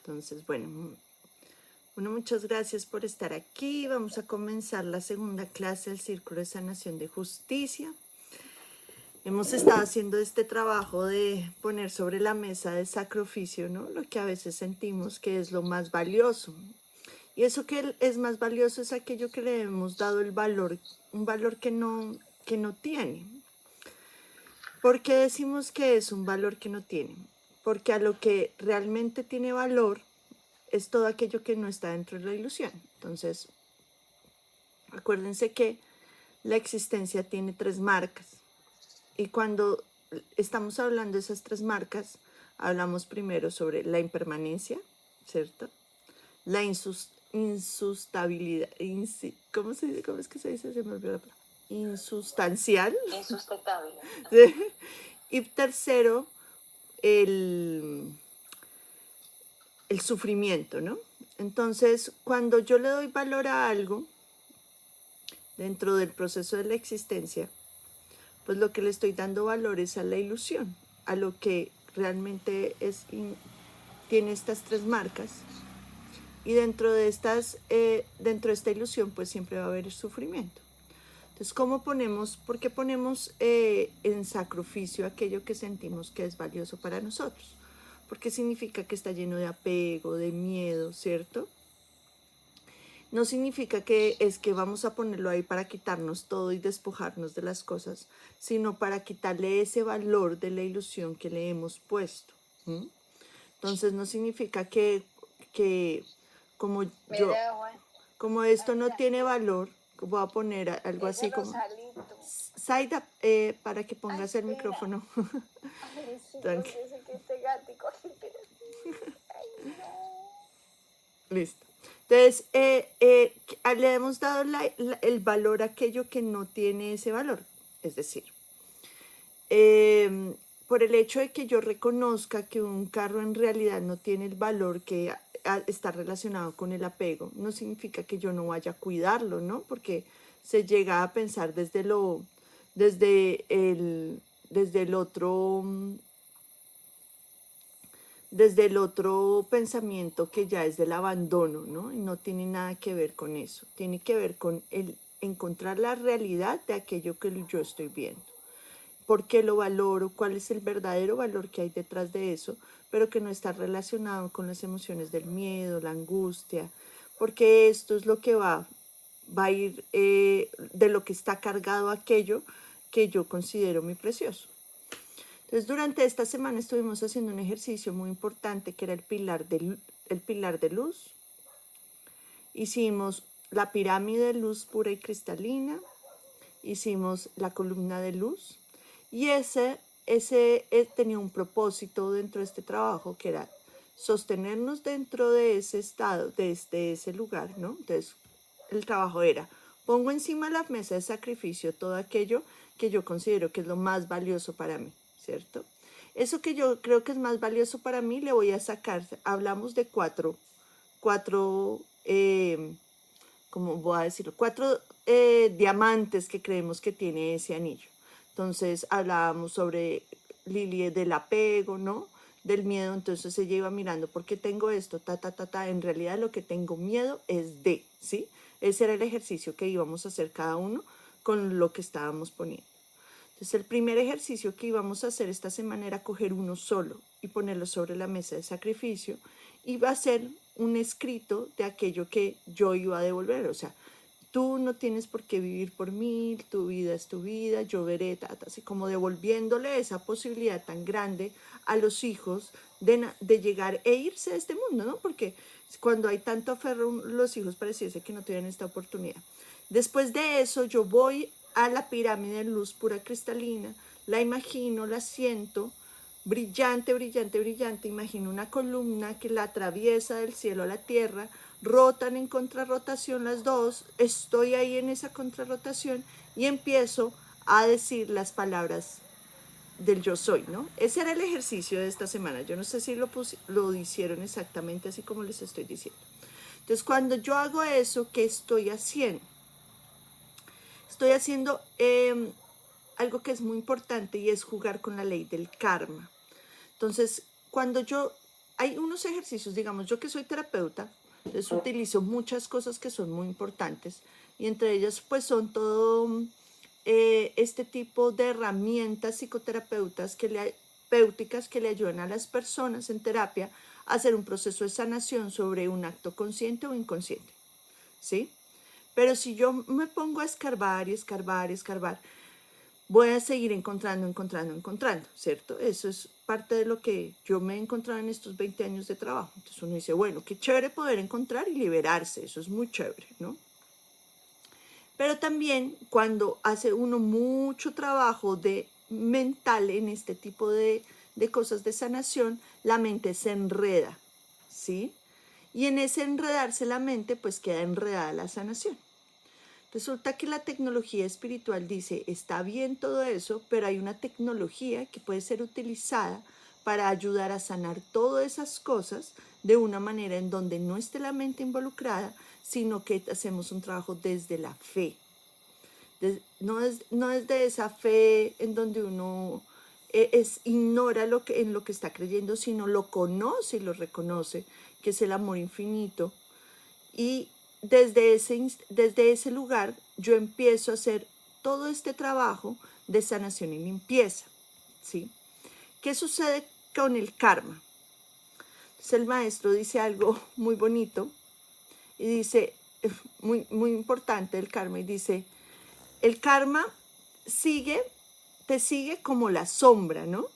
Entonces, bueno, muchas gracias por estar aquí. Vamos a comenzar la segunda clase del Círculo de Sanación de Justicia. Hemos estado haciendo este trabajo de poner sobre la mesa de sacrificio, ¿no? Lo que a veces sentimos que es lo más valioso. Y eso que es más valioso es aquello que le hemos dado el valor, un valor que no tiene. ¿Por qué decimos que es un valor que no tiene? Porque a lo que realmente tiene valor es todo aquello que no está dentro de la ilusión. Entonces, acuérdense que la existencia tiene 3 marcas. Y cuando estamos hablando de esas 3 marcas, hablamos primero sobre la impermanencia, ¿cierto? La insustabilidad, ¿cómo es que se dice? Se me olvidó la palabra. Insustancial. Insustentable. ¿Sí? Y tercero, el sufrimiento, ¿no? Entonces, cuando yo le doy valor a algo dentro del proceso de la existencia, pues lo que le estoy dando valor es a la ilusión, a lo que realmente tiene estas 3 marcas. Y dentro de esta ilusión, pues siempre va a haber sufrimiento. Entonces, ¿por qué ponemos en sacrificio aquello que sentimos que es valioso para nosotros? Porque significa que está lleno de apego, de miedo, ¿cierto? No significa que es que vamos a ponerlo ahí para quitarnos todo y despojarnos de las cosas, sino para quitarle ese valor de la ilusión que le hemos puesto. ¿Mm? Entonces no significa que como yo, como esto no tiene valor, voy a poner algo así como... Zaida, para que pongas el micrófono. Ay, sí, Tranqui. porque sé que este gático. Ay, no. Listo. Entonces, le hemos dado el valor a aquello que no tiene ese valor. Es decir, por el hecho de que yo reconozca que un carro en realidad no tiene el valor que está relacionado con el apego, no significa que yo no vaya a cuidarlo, ¿no? Porque se llega a pensar desde el otro desde el otro pensamiento que ya es del abandono, ¿no? Y no tiene nada que ver con eso. Tiene que ver con el encontrar la realidad de aquello que yo estoy viendo. ¿Por qué lo valoro? ¿Cuál es el verdadero valor que hay detrás de eso? Pero que no está relacionado con las emociones del miedo, la angustia, porque esto es lo que va a ir de lo que está cargado aquello que yo considero muy precioso. Entonces, durante esta semana estuvimos haciendo un ejercicio muy importante que era el pilar de luz. Hicimos la pirámide de luz pura y cristalina, hicimos la columna de luz y ese tenía un propósito dentro de este trabajo que era sostenernos dentro de ese estado, desde ese lugar, ¿no? Entonces, el trabajo era, pongo encima de la mesa de sacrificio todo aquello que yo considero que es lo más valioso para mí, ¿cierto? Eso que yo creo que es más valioso para mí le voy a sacar, hablamos de cuatro como voy a decirlo, 4 diamantes que creemos que tiene ese anillo. Entonces hablábamos sobre Lili del apego, ¿no? Del miedo, entonces ella iba mirando, ¿por qué tengo esto? En realidad lo que tengo miedo es de, ¿sí? Ese era el ejercicio que íbamos a hacer cada uno con lo que estábamos poniendo. Entonces el primer ejercicio que íbamos a hacer esta semana era coger uno solo y ponerlo sobre la mesa de sacrificio y va a ser un escrito de aquello que yo iba a devolver. O sea, tú no tienes por qué vivir por mí, tu vida es tu vida, yo veré, así como devolviéndole esa posibilidad tan grande a los hijos de llegar e irse de este mundo, ¿no? Porque cuando hay tanto aferro, los hijos pareciese que no tienen esta oportunidad. Después de eso, yo voy a la pirámide de luz pura cristalina, la imagino, la siento, brillante, brillante, brillante. Imagino una columna que la atraviesa del cielo a la tierra, rotan en contrarrotación las dos, estoy ahí en esa contrarrotación y empiezo a decir las palabras del yo soy, ¿no? Ese era el ejercicio de esta semana. Yo no sé si lo hicieron exactamente así como les estoy diciendo. Entonces, cuando yo hago eso, ¿qué estoy haciendo? Estoy haciendo algo que es muy importante y es jugar con la ley del karma. Entonces, cuando yo hay unos ejercicios, digamos, yo que soy terapeuta, entonces utilizo muchas cosas que son muy importantes y entre ellas pues son todo este tipo de herramientas terapéuticas que le ayudan a las personas en terapia a hacer un proceso de sanación sobre un acto consciente o inconsciente, ¿sí? Pero si yo me pongo a escarbar y escarbar y escarbar, voy a seguir encontrando, ¿cierto? Eso es parte de lo que yo me he encontrado en estos 20 años de trabajo. Entonces uno dice, bueno, qué chévere poder encontrar y liberarse, eso es muy chévere, ¿no? Pero también cuando hace uno mucho trabajo de mental en este tipo de cosas de sanación, la mente se enreda, ¿sí? Y en ese enredarse la mente, pues queda enredada la sanación. Resulta que la tecnología espiritual dice, está bien todo eso, pero hay una tecnología que puede ser utilizada para ayudar a sanar todas esas cosas de una manera en donde no esté la mente involucrada, sino que hacemos un trabajo desde la fe. No es de esa fe en donde uno ignora en lo que está creyendo, sino lo conoce y lo reconoce, que es el amor infinito. Y desde ese lugar yo empiezo a hacer todo este trabajo de sanación y limpieza, ¿sí? ¿Qué sucede con el karma? Entonces el maestro dice algo muy bonito y dice, muy importante el karma, y dice, el karma te sigue como la sombra, ¿no?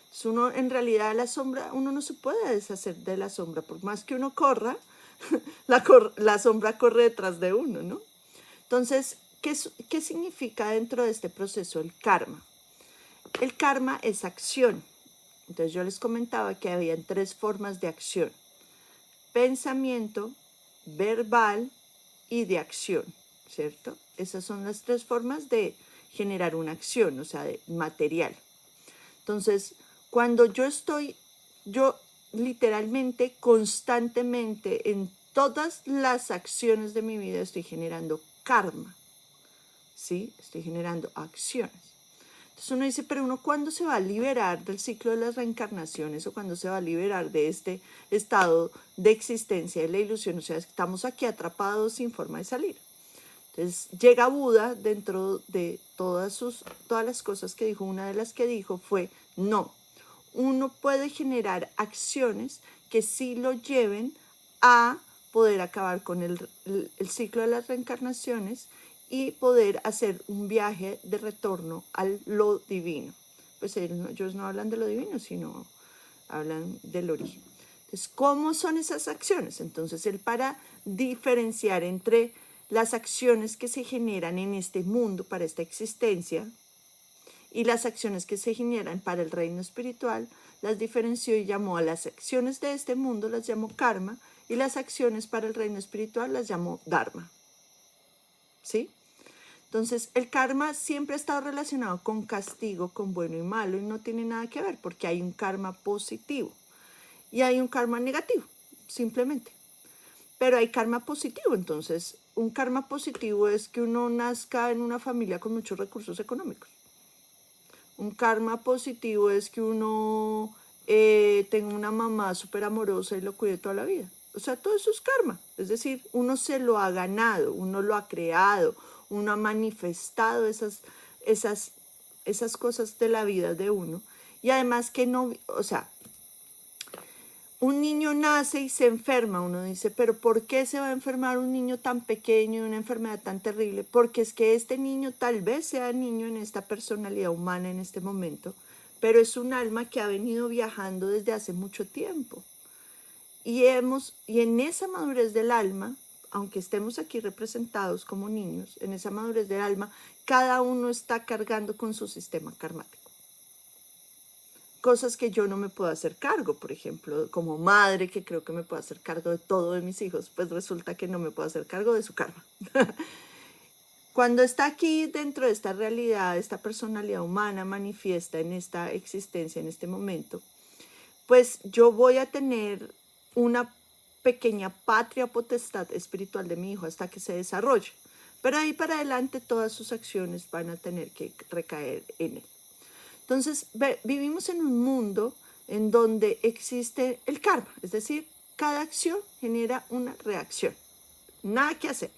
Entonces uno, en realidad la sombra, uno no se puede deshacer de la sombra, por más que uno corra, la sombra corre detrás de uno, ¿no? Entonces, ¿qué significa dentro de este proceso el karma? El karma es acción. Entonces yo les comentaba que habían 3 formas de acción: pensamiento, verbal y de acción, ¿cierto? Esas son las 3 formas de generar una acción, o sea, de material. Entonces, cuando yo literalmente, constantemente, en todas las acciones de mi vida estoy generando karma, ¿sí? Estoy generando acciones. Entonces uno dice, pero uno, ¿cuándo se va a liberar del ciclo de las reencarnaciones o cuándo se va a liberar de este estado de existencia de la ilusión? O sea, estamos aquí atrapados sin forma de salir. Entonces llega Buda dentro de todas las cosas que dijo. Una de las que dijo fue, no, uno puede generar acciones que sí lo lleven a poder acabar con el ciclo de las reencarnaciones y poder hacer un viaje de retorno a lo divino. Pues ellos no hablan de lo divino, sino hablan del origen. Entonces, ¿cómo son esas acciones? Entonces, él, para diferenciar entre las acciones que se generan en este mundo para esta existencia y las acciones que se generan para el reino espiritual, las diferenció y llamó a las acciones de este mundo, las llamó karma, y las acciones para el reino espiritual las llamó dharma. ¿Sí? Entonces, el karma siempre ha estado relacionado con castigo, con bueno y malo, y no tiene nada que ver, porque hay un karma positivo y hay un karma negativo, simplemente. Pero hay karma positivo. Entonces, un karma positivo es que uno nazca en una familia con muchos recursos económicos. Un karma positivo es que uno tenga una mamá súper amorosa y lo cuide toda la vida. O sea, todo eso es karma. Es decir, uno se lo ha ganado, uno lo ha creado, uno ha manifestado esas cosas de la vida de uno. Y además que no, o sea, un niño nace y se enferma. Uno dice, pero ¿por qué se va a enfermar un niño tan pequeño de una enfermedad tan terrible? Porque es que este niño tal vez sea niño en esta personalidad humana en este momento, pero es un alma que ha venido viajando desde hace mucho tiempo. Y en esa madurez del alma, aunque estemos aquí representados como niños, en esa madurez del alma, cada uno está cargando con su sistema karmático. Cosas que yo no me puedo hacer cargo, por ejemplo, como madre, que creo que me puedo hacer cargo de todo de mis hijos, pues resulta que no me puedo hacer cargo de su karma. Cuando está aquí dentro de esta realidad, esta personalidad humana manifiesta en esta existencia, en este momento, pues yo voy a tener una pequeña patria potestad espiritual de mi hijo hasta que se desarrolle. Pero ahí para adelante todas sus acciones van a tener que recaer en él. Entonces, vivimos en un mundo en donde existe el karma, es decir, cada acción genera una reacción, nada que hacer.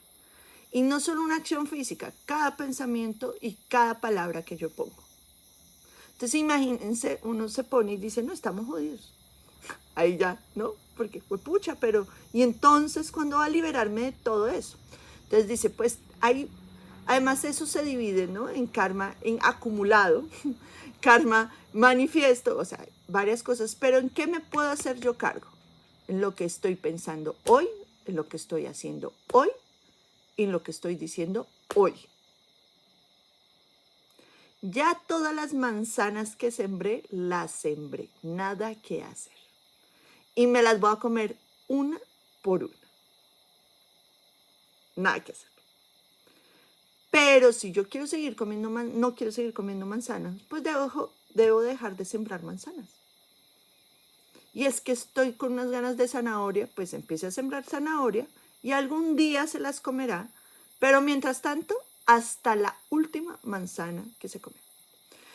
Y no solo una acción física, cada pensamiento y cada palabra que yo pongo. Entonces imagínense, uno se pone y dice, no, estamos jodidos. Ahí ya, ¿no? Porque fue pucha, pero ¿y entonces cuándo va a liberarme de todo eso? Entonces dice, pues hay, además eso se divide, ¿no? En karma, en acumulado, karma manifiesto, o sea, varias cosas, pero ¿en qué me puedo hacer yo cargo? En lo que estoy pensando hoy, en lo que estoy haciendo hoy y en lo que estoy diciendo hoy. Ya todas las manzanas que sembré, las sembré, nada que hacer. Y me las voy a comer una por una. Nada que hacer. Pero si yo quiero seguir comiendo, no quiero seguir comiendo manzanas, pues debo dejar de sembrar manzanas. Y es que estoy con unas ganas de zanahoria, pues empiece a sembrar zanahoria y algún día se las comerá, pero mientras tanto, hasta la última manzana que se come.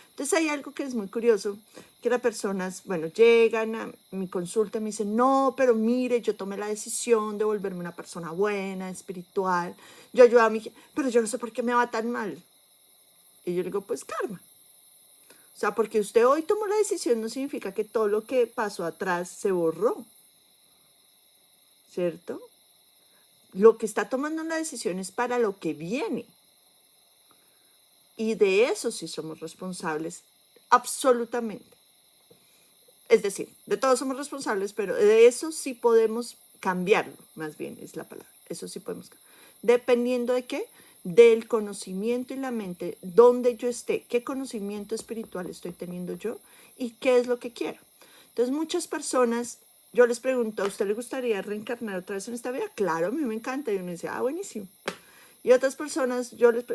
Entonces hay algo que es muy curioso, que las personas, bueno, llegan a mi consulta y me dicen, no, pero mire, yo tomé la decisión de volverme una persona buena, espiritual, yo ayudo a mi gente, pero yo no sé por qué me va tan mal. Y yo le digo, pues karma. O sea, porque usted hoy tomó la decisión no significa que todo lo que pasó atrás se borró, ¿cierto? Lo que está tomando la decisión es para lo que viene. Y de eso sí somos responsables, absolutamente. Es decir, de todos somos responsables, pero de eso sí podemos cambiarlo, más bien es la palabra. Eso sí podemos cambiar. ¿Dependiendo de qué? Del conocimiento y la mente, donde yo esté, qué conocimiento espiritual estoy teniendo yo y qué es lo que quiero. Entonces, muchas personas, yo les pregunto, ¿a usted le gustaría reencarnar otra vez en esta vida? Claro, a mí me encanta. Y uno dice, buenísimo. Y otras personas,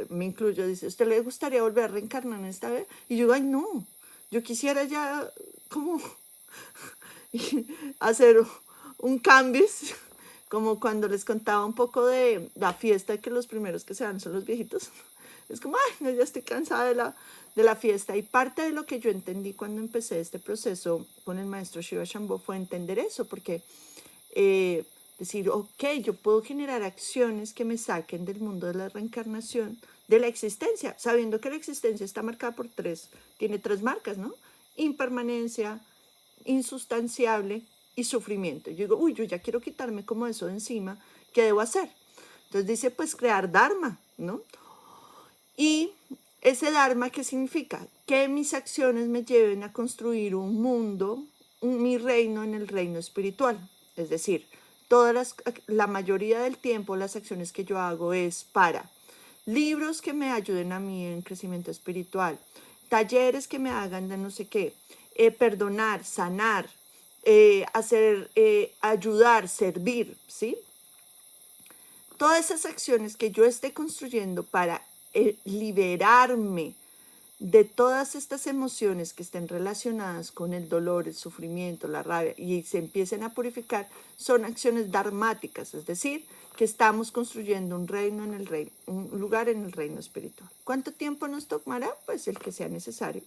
me incluyo, dice, ¿usted le gustaría volver a reencarnar en esta vida? Y yo digo, ay, no, yo quisiera ya como hacer un cambio, como cuando les contaba un poco de la fiesta, que los primeros que se van son los viejitos. Es como, ay, no, ya estoy cansada de la fiesta. Y parte de lo que yo entendí cuando empecé este proceso con el maestro Shiva Shambho fue entender eso, porque decir, ok, yo puedo generar acciones que me saquen del mundo de la reencarnación, de la existencia, sabiendo que la existencia está marcada por tiene tres marcas, ¿no? Impermanencia, insustanciable y sufrimiento. Yo digo, uy, yo ya quiero quitarme como eso de encima, ¿qué debo hacer? Entonces dice, pues crear Dharma, ¿no? Y ese Dharma, ¿qué significa? Que mis acciones me lleven a construir un mundo, mi reino en el reino espiritual. Es decir, la mayoría del tiempo las acciones que yo hago es para libros que me ayuden a mí en crecimiento espiritual, talleres que me hagan de no sé qué, perdonar, sanar, ayudar, servir, ¿sí? Todas esas acciones que yo esté construyendo para liberarme de todas estas emociones que estén relacionadas con el dolor, el sufrimiento, la rabia y se empiecen a purificar, son acciones dharmáticas, es decir, que estamos construyendo un reino en el reino, un lugar en el reino espiritual. ¿Cuánto tiempo nos tomará? Pues el que sea necesario,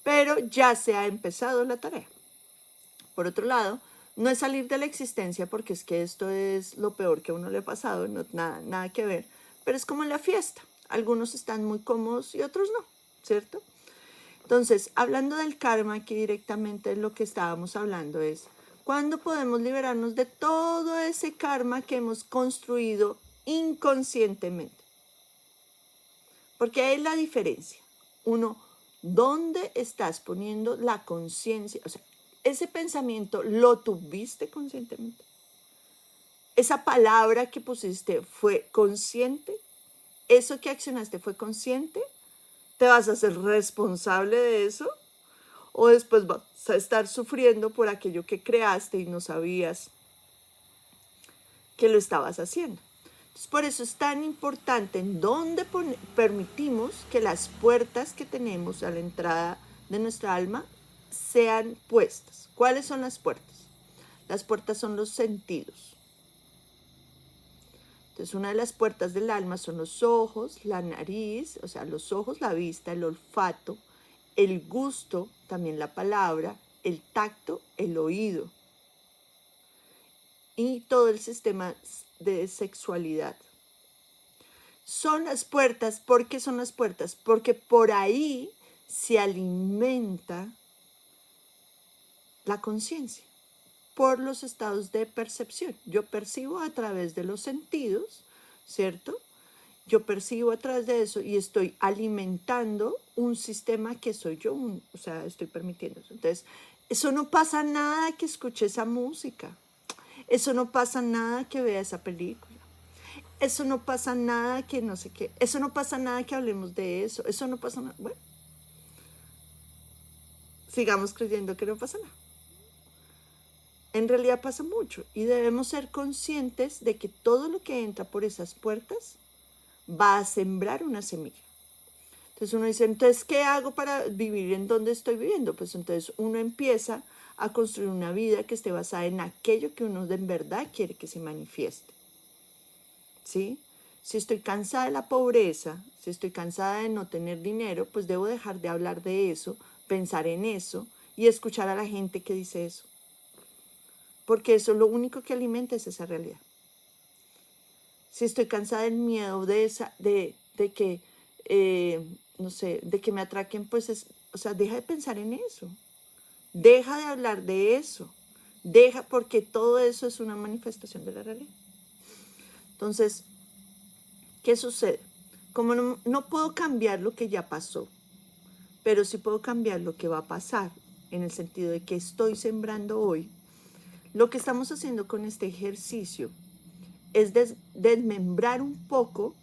pero ya se ha empezado la tarea. Por otro lado, no es salir de la existencia porque es que esto es lo peor que a uno le ha pasado, no, nada que ver, pero es como en la fiesta, algunos están muy cómodos y otros no, ¿cierto? Entonces, hablando del karma, aquí directamente lo que estábamos hablando es, ¿cuándo podemos liberarnos de todo ese karma que hemos construido inconscientemente? Porque ahí es la diferencia. Uno, ¿dónde estás poniendo la conciencia? O sea, ese pensamiento lo tuviste conscientemente. Esa palabra que pusiste fue consciente. Eso que accionaste fue consciente. ¿Te vas a hacer responsable de eso? ¿O después vas a estar sufriendo por aquello que creaste y no sabías que lo estabas haciendo? Entonces, por eso es tan importante en dónde permitimos que las puertas que tenemos a la entrada de nuestra alma sean puestas. ¿Cuáles son las puertas? Las puertas son los sentidos. Entonces, una de las puertas del alma son los ojos, la nariz, o sea, los ojos, la vista, el olfato, el gusto, también la palabra, el tacto, el oído y todo el sistema de sexualidad. Son las puertas. ¿Por qué son las puertas? Porque por ahí se alimenta la conciencia, por los estados de percepción. Yo percibo a través de los sentidos, ¿cierto? Yo percibo a través de eso y estoy alimentando un sistema que soy yo, o sea, estoy permitiendo eso. Entonces, eso no pasa nada que escuche esa música. Eso no pasa nada que vea esa película. Eso no pasa nada que no sé qué. Eso no pasa nada que hablemos de eso. Eso no pasa nada. Bueno, sigamos creyendo que no pasa nada. En realidad pasa mucho y debemos ser conscientes de que todo lo que entra por esas puertas va a sembrar una semilla. Entonces uno dice, entonces, ¿qué hago para vivir en donde estoy viviendo? Pues entonces uno empieza a construir una vida que esté basada en aquello que uno en verdad quiere que se manifieste. ¿Sí? Si estoy cansada de la pobreza, si estoy cansada de no tener dinero, pues debo dejar de hablar de eso, pensar en eso y escuchar a la gente que dice eso. Porque eso lo único que alimenta es esa realidad. Si estoy cansada del miedo de que, no sé, de que me atraquen, pues o sea, deja de pensar en eso. Deja de hablar de eso. Porque todo eso es una manifestación de la realidad. Entonces, ¿qué sucede? Como no puedo cambiar lo que ya pasó, pero sí puedo cambiar lo que va a pasar, en el sentido de que estoy sembrando hoy, lo que estamos haciendo con este ejercicio es desmembrar un poco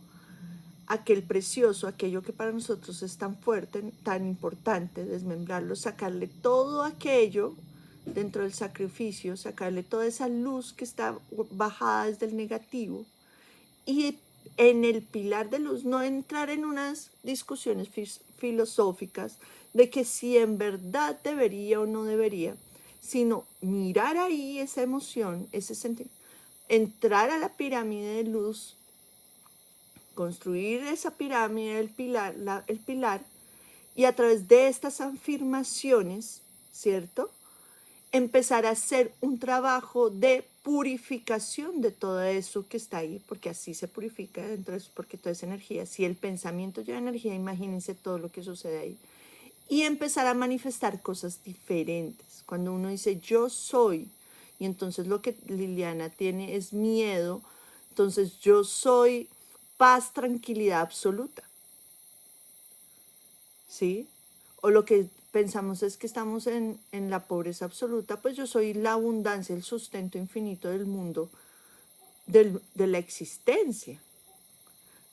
aquel precioso, aquello que para nosotros es tan fuerte, tan importante, desmembrarlo, sacarle todo aquello dentro del sacrificio, sacarle toda esa luz que está bajada desde el negativo y en el pilar de luz no entrar en unas discusiones filosóficas de que si en verdad debería o no debería, sino mirar ahí esa emoción, ese sentimiento, entrar a la pirámide de luz, construir esa pirámide del pilar, el pilar, y a través de estas afirmaciones, ¿cierto? Empezar a hacer un trabajo de purificación de todo eso que está ahí, porque así se purifica dentro de eso, porque toda esa energía, si el pensamiento lleva energía, imagínense todo lo que sucede ahí. Y empezar a manifestar cosas diferentes. Cuando uno dice yo soy, y entonces lo que Liliana tiene es miedo, entonces yo soy paz, tranquilidad absoluta. ¿Sí? O lo que pensamos es que estamos en la pobreza absoluta, pues yo soy la abundancia, el sustento infinito del mundo, de la existencia.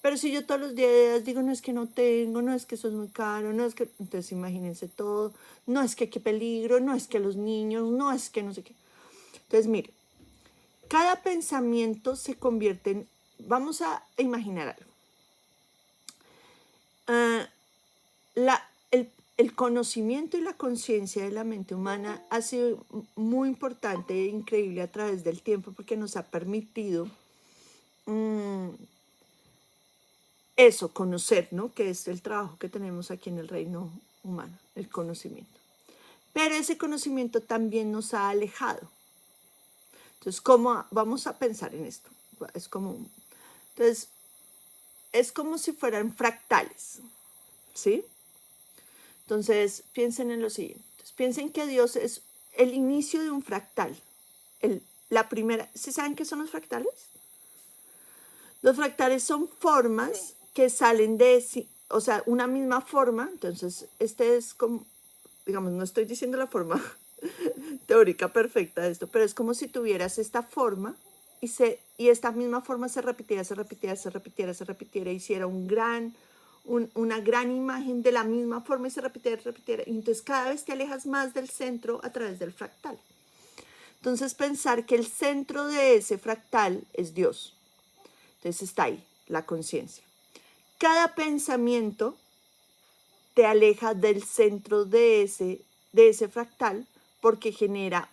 Pero si yo todos los días digo, no es que no tengo, no es que eso es muy caro, no es que, entonces imagínense todo, no es que qué peligro, no es que los niños, no es que no sé qué. Entonces, mire, cada pensamiento se convierte en, vamos a imaginar algo. El conocimiento y la conciencia de la mente humana ha sido muy importante e increíble a través del tiempo porque nos ha permitido eso, conocer, ¿no? Que es el trabajo que tenemos aquí en el reino humano, el conocimiento. Pero ese conocimiento también nos ha alejado. Entonces, ¿cómo vamos a pensar en esto? Entonces, es como si fueran fractales, ¿sí? Entonces, piensen en lo siguiente. Piensen que Dios es el inicio de un fractal. La primera, ¿sí saben qué son los fractales? Los fractales son formas que salen o sea, una misma forma. Entonces, este es como, digamos, no estoy diciendo la forma teórica perfecta de esto, pero es como si tuvieras esta forma y esta misma forma se repitiera, hiciera una gran imagen de la misma forma y se repitiera. Y entonces cada vez te alejas más del centro a través del fractal. Entonces pensar que el centro de ese fractal es Dios. Entonces está ahí, la conciencia. Cada pensamiento te aleja del centro de ese fractal porque genera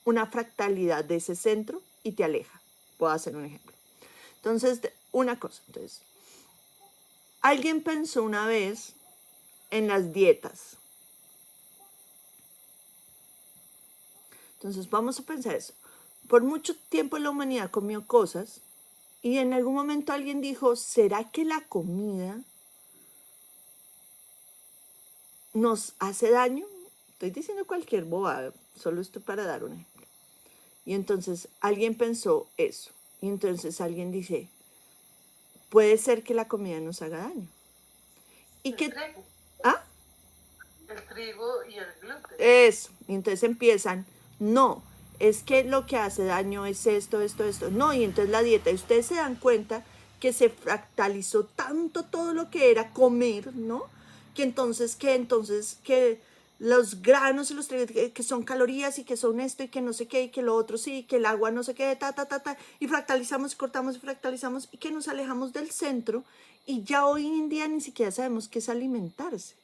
una fractalidad de ese centro y te aleja. Puedo hacer un ejemplo. Entonces, una cosa. Entonces, alguien pensó una vez en las dietas. Entonces vamos a pensar eso. Por mucho tiempo la humanidad comió cosas y en algún momento alguien dijo, ¿será que la comida nos hace daño? Estoy diciendo cualquier bobada, solo esto para dar un ejemplo. Y entonces alguien pensó eso. Y entonces alguien dice, puede ser que la comida nos haga daño. Y que, trigo. ¿ah? El trigo y el gluten. Eso. Y entonces empiezan, no, es que lo que hace daño es esto, esto, esto. No, y entonces la dieta. Y ustedes se dan cuenta que se fractalizó tanto todo lo que era comer, ¿no? Que los granos y los trigos, que son calorías y que son esto y que no sé qué y que lo otro sí, que el agua no sé qué, y fractalizamos y cortamos y fractalizamos y que nos alejamos del centro y ya hoy en día ni siquiera sabemos qué es alimentarse.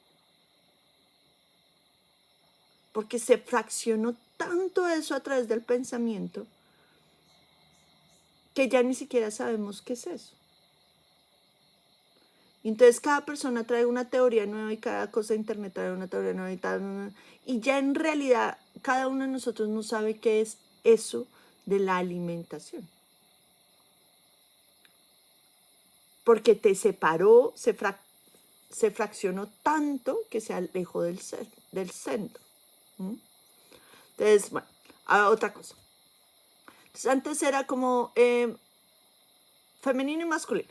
Porque se fraccionó tanto eso a través del pensamiento que ya ni siquiera sabemos qué es eso. Entonces cada persona trae una teoría nueva y cada cosa de internet trae una teoría nueva y tal. Y ya en realidad cada uno de nosotros no sabe qué es eso de la alimentación. Porque te separó, se fraccionó tanto que se alejó del centro. Entonces, bueno, otra cosa. Entonces, antes era como femenino y masculino,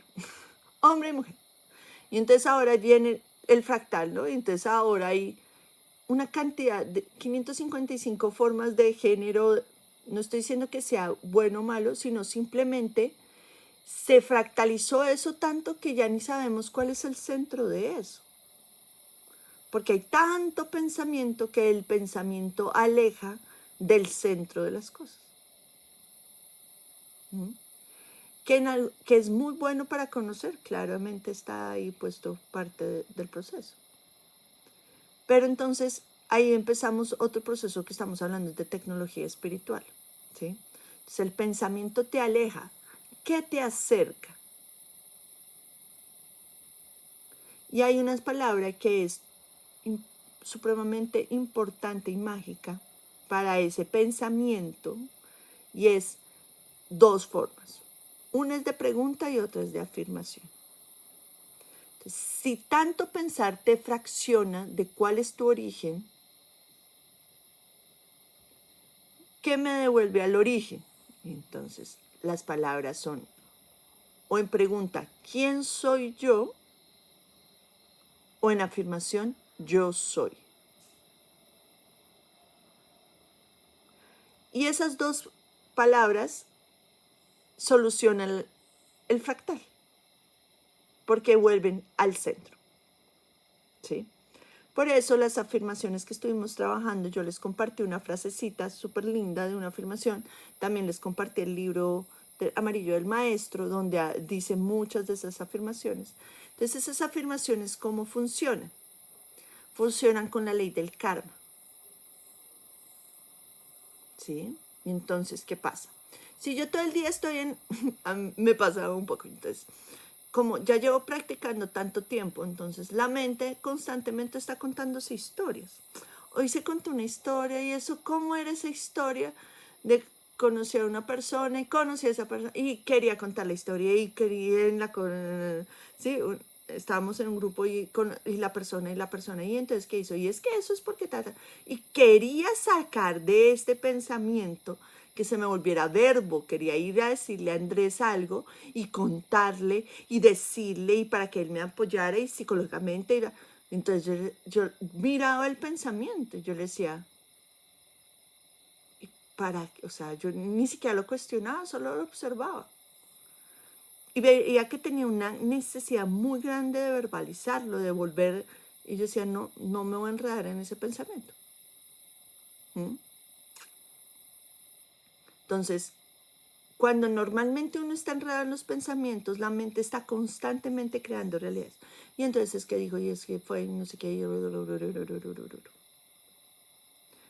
hombre y mujer. Y entonces ahora viene el fractal, ¿no? Y entonces ahora hay una cantidad de 555 formas de género. No estoy diciendo que sea bueno o malo, sino simplemente se fractalizó eso tanto que ya ni sabemos cuál es el centro de eso. Porque hay tanto pensamiento que el pensamiento aleja del centro de las cosas. ¿Mm? Que es muy bueno para conocer, claramente está ahí puesto parte del proceso. Pero entonces ahí empezamos otro proceso que estamos hablando de tecnología espiritual, ¿sí? Entonces el pensamiento te aleja, ¿qué te acerca? Y hay una palabra que es supremamente importante y mágica para ese pensamiento y es dos formas. Una es de pregunta y otra es de afirmación. Entonces, si tanto pensar te fracciona de cuál es tu origen, ¿qué me devuelve al origen? Entonces, las palabras son, o en pregunta, ¿quién soy yo? O en afirmación, yo soy. Y esas dos palabras solucionan el fractal, porque vuelven al centro, ¿sí? Por eso las afirmaciones que estuvimos trabajando, yo les compartí una frasecita súper linda de una afirmación, también les compartí el libro Amarillo del Maestro, donde dice muchas de esas afirmaciones. Entonces esas afirmaciones, ¿cómo funcionan? Funcionan con la ley del karma, ¿sí? Y entonces, ¿qué pasa? Si yo todo el día estoy me pasa un poco, entonces, como ya llevo practicando tanto tiempo, entonces la mente constantemente está contándose historias. Hoy se contó una historia y eso, ¿cómo era esa historia? De conocer a una persona y conocí a esa persona y quería contar la historia y quería sí, estábamos en un grupo y la persona y entonces ¿qué hizo? Y es que eso es porque y quería sacar de este pensamiento que se me volviera verbo, quería ir a decirle a Andrés algo y contarle y decirle y para que él me apoyara y psicológicamente. Entonces yo miraba el pensamiento, yo le decía, o sea, yo ni siquiera lo cuestionaba, solo lo observaba. Y veía que tenía una necesidad muy grande de verbalizarlo, de volver, y yo decía, no, no me voy a enredar en ese pensamiento. ¿Mm? Entonces, cuando normalmente uno está enredado en los pensamientos, la mente está constantemente creando realidades. Y entonces es que dijo, y es que fue, no sé qué.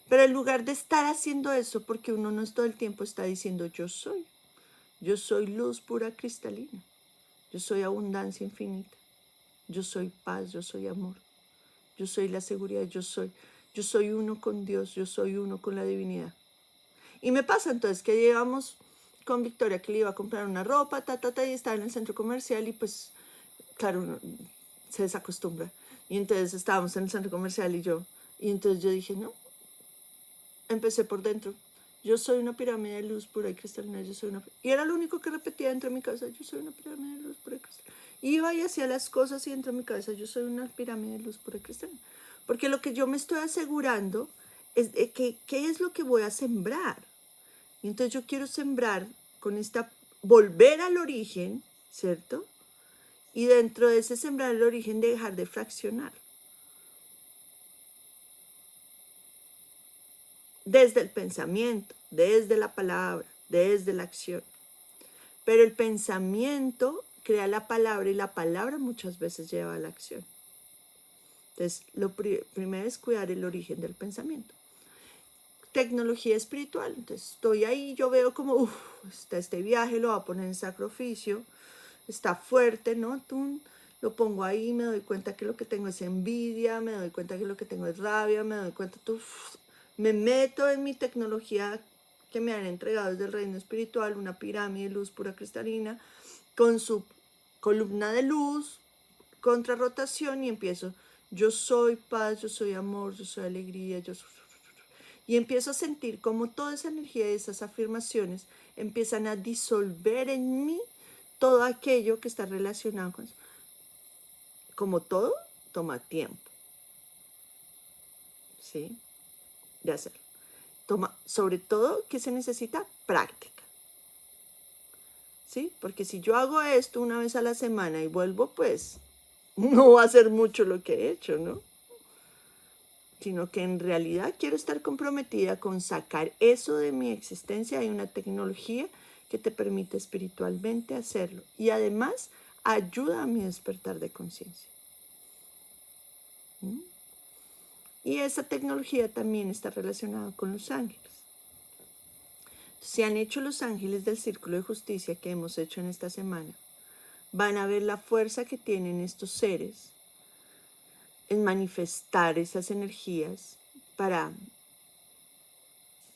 Pero en lugar de estar haciendo eso, porque uno no es todo el tiempo está diciendo, yo soy luz pura cristalina, yo soy abundancia infinita, yo soy paz, yo soy amor, yo soy la seguridad, yo soy uno con Dios, yo soy uno con la divinidad. Y me pasa entonces que llegamos con Victoria que le iba a comprar una ropa, y estaba en el centro comercial y pues, claro, uno se desacostumbra. Y entonces estábamos en el centro comercial y entonces yo dije, no, empecé por dentro. Yo soy una pirámide de luz pura y cristalina, yo soy una... Y era lo único que repetía dentro de mi cabeza, yo soy una pirámide de luz pura y cristalina. Iba y hacía las cosas y dentro de mi cabeza, yo soy una pirámide de luz pura y cristalina. Porque lo que yo me estoy asegurando es de que, ¿qué es lo que voy a sembrar? Y entonces yo quiero sembrar con esta, volver al origen, ¿cierto? Y dentro de ese sembrar el origen, dejar de fraccionar. Desde el pensamiento, desde la palabra, desde la acción. Pero el pensamiento crea la palabra y la palabra muchas veces lleva a la acción. Entonces, lo primero es cuidar el origen del pensamiento. Tecnología espiritual. Entonces, estoy ahí, yo veo como, está este viaje, lo voy a poner en sacrificio, está fuerte, ¿no? Lo pongo ahí, me doy cuenta que lo que tengo es envidia, me doy cuenta que lo que tengo es rabia, me doy cuenta, me meto en mi tecnología que me han entregado desde el reino espiritual, una pirámide de luz pura cristalina, con su columna de luz, contra rotación, y empiezo, yo soy paz, yo soy amor, yo soy alegría, yo soy... Y empiezo a sentir como toda esa energía y esas afirmaciones empiezan a disolver en mí todo aquello que está relacionado con eso. Como todo, toma tiempo, ¿sí? De hacerlo. Sobre todo, ¿qué se necesita? Práctica, ¿sí? Porque si yo hago esto una vez a la semana y vuelvo, pues no va a ser mucho lo que he hecho, ¿no? Sino que en realidad quiero estar comprometida con sacar eso de mi existencia. Hay una tecnología que te permite espiritualmente hacerlo y además ayuda a mi despertar de conciencia. ¿Mm? Y esa tecnología también está relacionada con los ángeles. Si han hecho los ángeles del Círculo de Justicia que hemos hecho en esta semana, van a ver la fuerza que tienen estos seres en manifestar esas energías para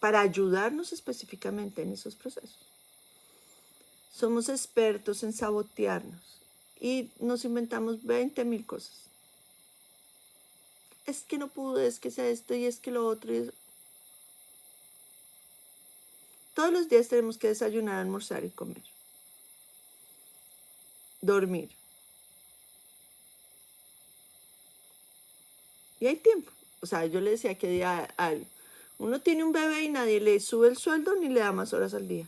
ayudarnos específicamente en esos procesos. Somos expertos en sabotearnos y nos inventamos 20.000 cosas. Es que no pude, es que sea esto y es que lo otro. Todos los días tenemos que desayunar, almorzar y comer. Dormir. Y hay tiempo. O sea, yo le decía que día al uno tiene un bebé y nadie le sube el sueldo ni le da más horas al día.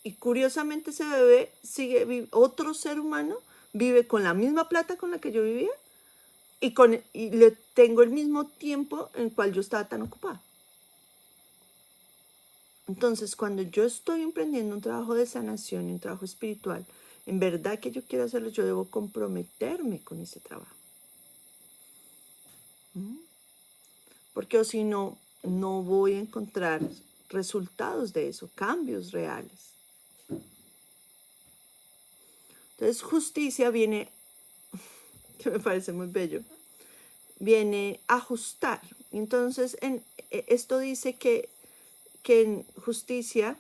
Y curiosamente ese bebé otro ser humano vive con la misma plata con la que yo vivía y le tengo el mismo tiempo en el cual yo estaba tan ocupada. Entonces, cuando yo estoy emprendiendo un trabajo de sanación y un trabajo espiritual, en verdad que yo quiero hacerlo, yo debo comprometerme con ese trabajo. Porque o si no, no voy a encontrar resultados de eso, cambios reales. Entonces, justicia viene, que me parece muy bello, viene a ajustar. Entonces, esto dice que en justicia,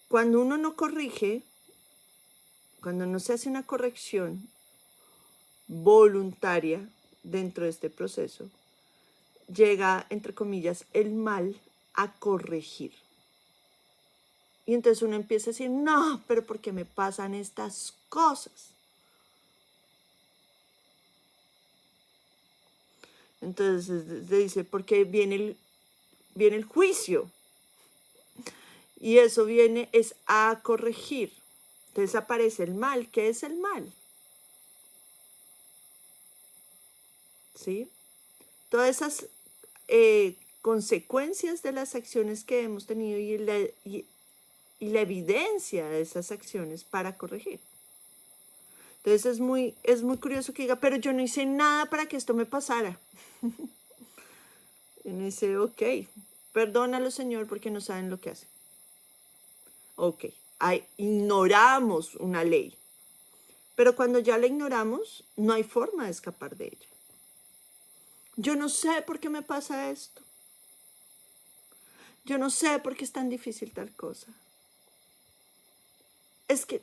cuando uno no corrige, cuando no se hace una corrección voluntaria dentro de este proceso, llega, entre comillas, el mal a corregir. Y entonces uno empieza a decir, no, pero ¿por qué me pasan estas cosas? Entonces se dice, porque viene el juicio. Y eso es a corregir. Entonces aparece el mal. ¿Qué es el mal? ¿Sí? Todas esas consecuencias de las acciones que hemos tenido y la evidencia de esas acciones para corregir. Entonces es muy curioso que diga, pero yo no hice nada para que esto me pasara. Y uno dice, ok, perdónalo, Señor, porque no saben lo que hacen. Ok, ignoramos una ley. Pero cuando ya la ignoramos, no hay forma de escapar de ella. Yo no sé por qué me pasa esto. yo no sé por qué es tan difícil tal cosa. Es que,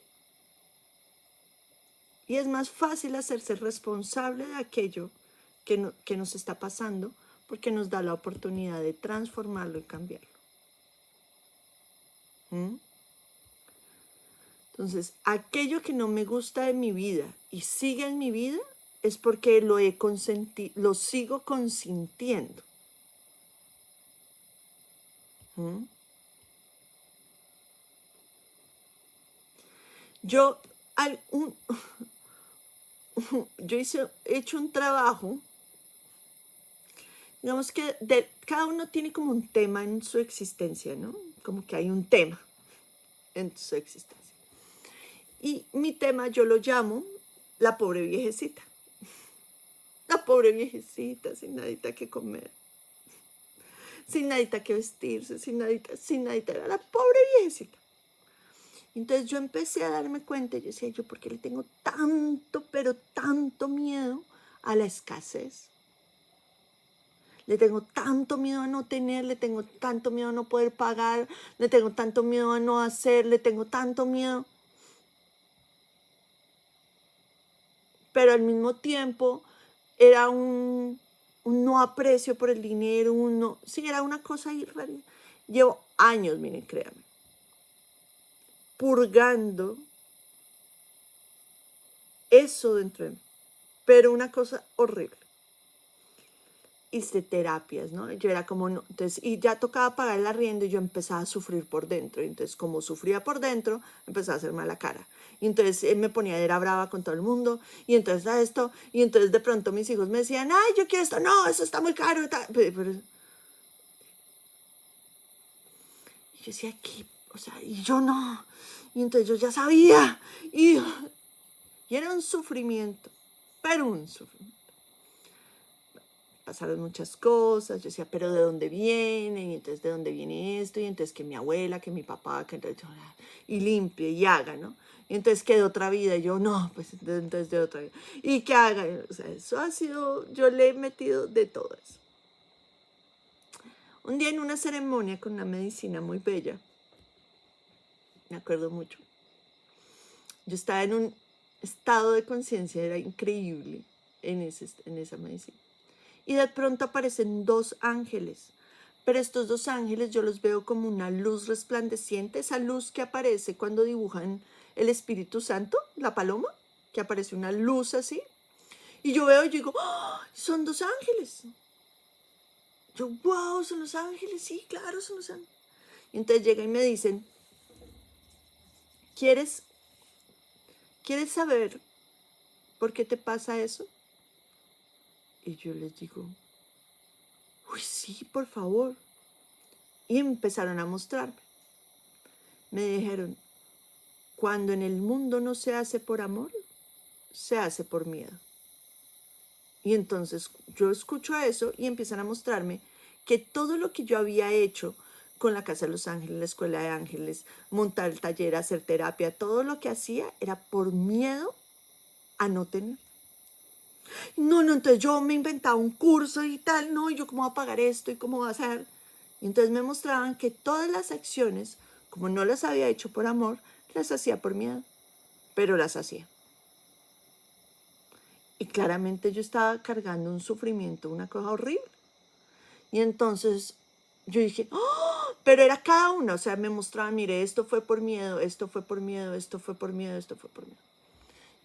y es más fácil hacerse responsable de aquello que nos está pasando porque nos da la oportunidad de transformarlo y cambiarlo. ¿Mm? Entonces, aquello que no me gusta de mi vida y sigue en mi vida es porque lo sigo consintiendo. ¿Mm? Yo, he hecho un trabajo, digamos que cada uno tiene como un tema en su existencia, ¿no? Como que hay un tema en su existencia. Y mi tema yo lo llamo la pobre viejecita. La pobre viejecita sin nadita que comer, sin nadita que vestirse, sin nadita, era la pobre viejecita. Entonces yo empecé a darme cuenta, yo decía, ¿yo por qué le tengo tanto, pero tanto miedo a la escasez? Le tengo tanto miedo a no tener, le tengo tanto miedo a no poder pagar, le tengo tanto miedo a no hacer, le tengo tanto miedo. Pero al mismo tiempo era un no aprecio por el dinero, sí, era una cosa ahí rara. Llevo años, miren, créanme, purgando eso dentro de mí, pero una cosa horrible. Hice terapias, ¿no? Yo era como, no, entonces, y ya tocaba pagar el arriendo y yo empezaba a sufrir por dentro. Entonces, como sufría por dentro, empezaba a hacer mala cara. Y entonces me ponía, era brava con todo el mundo, y entonces esto, y entonces de pronto mis hijos me decían, ay, yo quiero esto, no, eso está muy caro. Pero yo decía, ¿qué? O sea, y yo no. Y entonces yo ya sabía. Y era un sufrimiento, pero un sufrimiento. Pasaron muchas cosas, yo decía, pero ¿de dónde viene? Y entonces, ¿de dónde viene esto? Y entonces, que mi abuela, que mi papá, que entonces, y limpie y haga, ¿no? Y entonces, que de otra vida, y yo, no, pues entonces de otra vida. Y que haga, o sea, eso ha sido, yo le he metido de todo eso. Un día en una ceremonia con una medicina muy bella, me acuerdo mucho, yo estaba en un estado de conciencia, era increíble en esa medicina. Y de pronto aparecen dos ángeles. Pero estos dos ángeles yo los veo como una luz resplandeciente, esa luz que aparece cuando dibujan el Espíritu Santo, la paloma, que aparece una luz así. Y yo veo y yo digo, ¡oh! Son dos ángeles. Yo, wow, son los ángeles, sí, claro, son los ángeles. Y entonces llegan y me dicen, ¿quieres saber por qué te pasa eso? Y yo les digo, uy, sí, por favor. Y empezaron a mostrarme. Me dijeron, cuando en el mundo no se hace por amor, se hace por miedo. Y entonces yo escucho eso y empiezan a mostrarme que todo lo que yo había hecho con la Casa de los Ángeles, la Escuela de Ángeles, montar el taller, hacer terapia, todo lo que hacía era por miedo a no tener. No, entonces yo me inventaba un curso y tal, no, y yo cómo voy a pagar esto y cómo voy a hacer. Y entonces me mostraban que todas las acciones, como no las había hecho por amor, las hacía por miedo, pero las hacía. Y claramente yo estaba cargando un sufrimiento, una cosa horrible. Y entonces yo dije, ¡oh! Pero era cada uno, o sea, me mostraban, mire, esto fue por miedo, esto fue por miedo, esto fue por miedo, esto fue por miedo.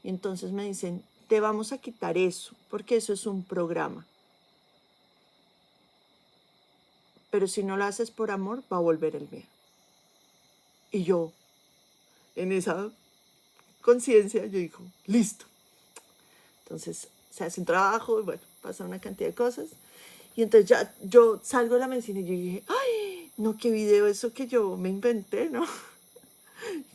Y entonces me dicen, te vamos a quitar eso, porque eso es un programa. Pero si no lo haces por amor, va a volver el miedo. Y yo, en esa conciencia, yo digo, listo. Entonces se hace un trabajo y bueno, pasa una cantidad de cosas. Y entonces ya yo salgo de la medicina y yo dije, ay, no, qué video eso que yo me inventé, ¿no?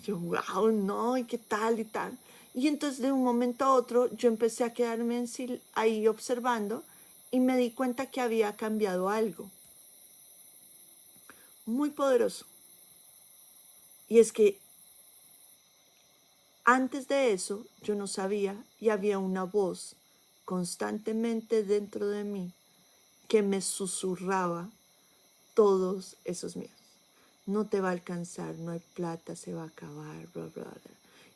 Yo, wow, no, y qué tal y tal. Y entonces de un momento a otro yo empecé a quedarme ahí observando y me di cuenta que había cambiado algo muy poderoso. Y es que antes de eso yo no sabía y había una voz constantemente dentro de mí que me susurraba todos esos miedos. no te va a alcanzar, no hay plata, se va a acabar, bla, bla, bla.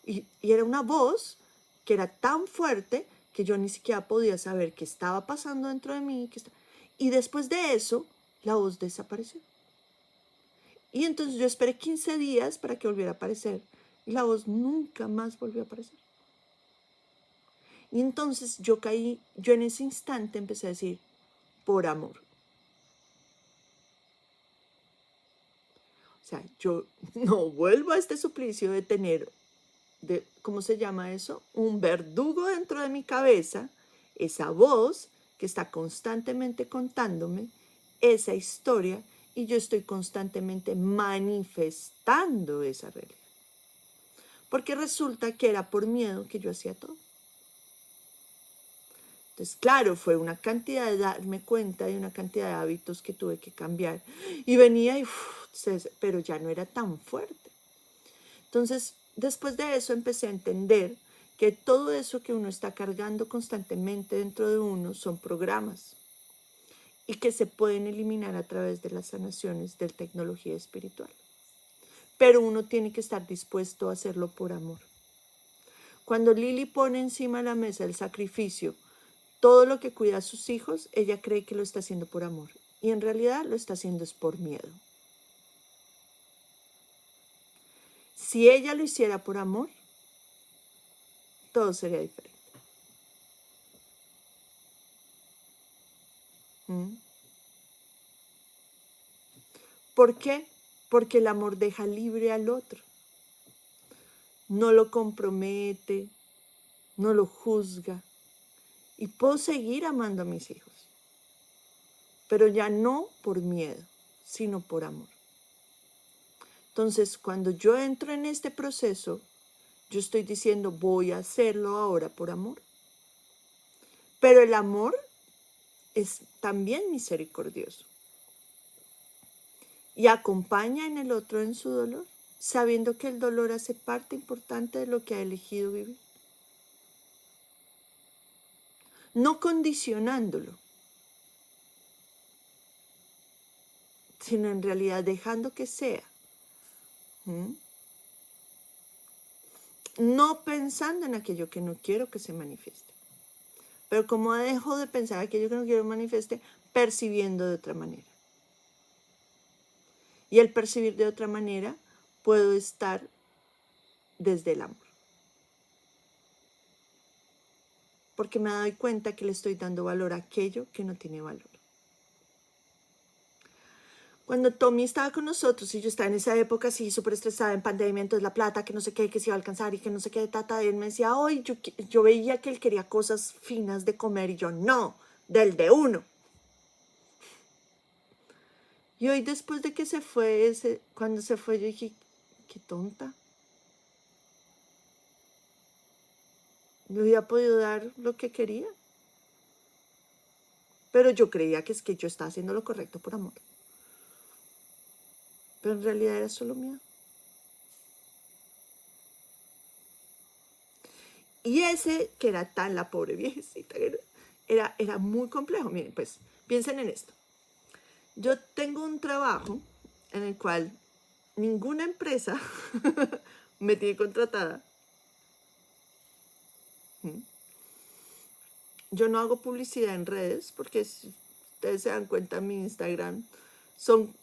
Y era una voz que era tan fuerte que yo ni siquiera podía saber qué estaba pasando dentro de mí. Y después de eso, la voz desapareció. Y entonces yo esperé 15 días para que volviera a aparecer. Y la voz nunca más volvió a aparecer. Y entonces yo en ese instante empecé a decir, por amor. O sea, yo no vuelvo a este suplicio de tener, ¿cómo se llama eso? Un verdugo dentro de mi cabeza, esa voz que está constantemente contándome esa historia y yo estoy constantemente manifestando esa realidad. Porque resulta que era por miedo que yo hacía todo. Entonces, claro, fue una cantidad de darme cuenta de una cantidad de hábitos que tuve que cambiar. Y venía y, pero ya no era tan fuerte. Entonces, después de eso empecé a entender que todo eso que uno está cargando constantemente dentro de uno son programas y que se pueden eliminar a través de las sanaciones de tecnología espiritual. Pero uno tiene que estar dispuesto a hacerlo por amor. Cuando Lili pone encima de la mesa el sacrificio, todo lo que cuida a sus hijos, ella cree que lo está haciendo por amor. Y en realidad lo está haciendo es por miedo. Si ella lo hiciera por amor, todo sería diferente. ¿Mm? ¿Por qué? Porque el amor deja libre al otro. No lo compromete, no lo juzga. Y puedo seguir amando a mis hijos. Pero ya no por miedo, sino por amor. Entonces, cuando yo entro en este proceso, yo estoy diciendo, voy a hacerlo ahora por amor. Pero el amor es también misericordioso. Y acompaña en el otro en su dolor, sabiendo que el dolor hace parte importante de lo que ha elegido vivir. No condicionándolo, sino en realidad dejando que sea. ¿Mm? No pensando en aquello que no quiero que se manifieste. Pero como dejo de pensar aquello que no quiero que manifieste, percibiendo de otra manera. Y al percibir de otra manera, puedo estar desde el amor. Porque me doy cuenta que le estoy dando valor a aquello que no tiene valor. Cuando Tommy estaba con nosotros y yo estaba en esa época así súper estresada en pandemia, entonces la plata, que no sé qué, que se iba a alcanzar y que no sé qué, él me decía, hoy yo veía que él quería cosas finas de comer y yo, no, del de uno. Y hoy después de que se fue, cuando se fue yo dije, qué tonta. No había podido dar lo que quería. Pero yo creía que es que yo estaba haciendo lo correcto por amor. Pero en realidad era solo miedo. Y ese, que era tan la pobre viejecita, era muy complejo. Miren, pues, piensen en esto. Yo tengo un trabajo en el cual ninguna empresa me tiene contratada. Yo no hago publicidad en redes porque si ustedes se dan cuenta, mi Instagram son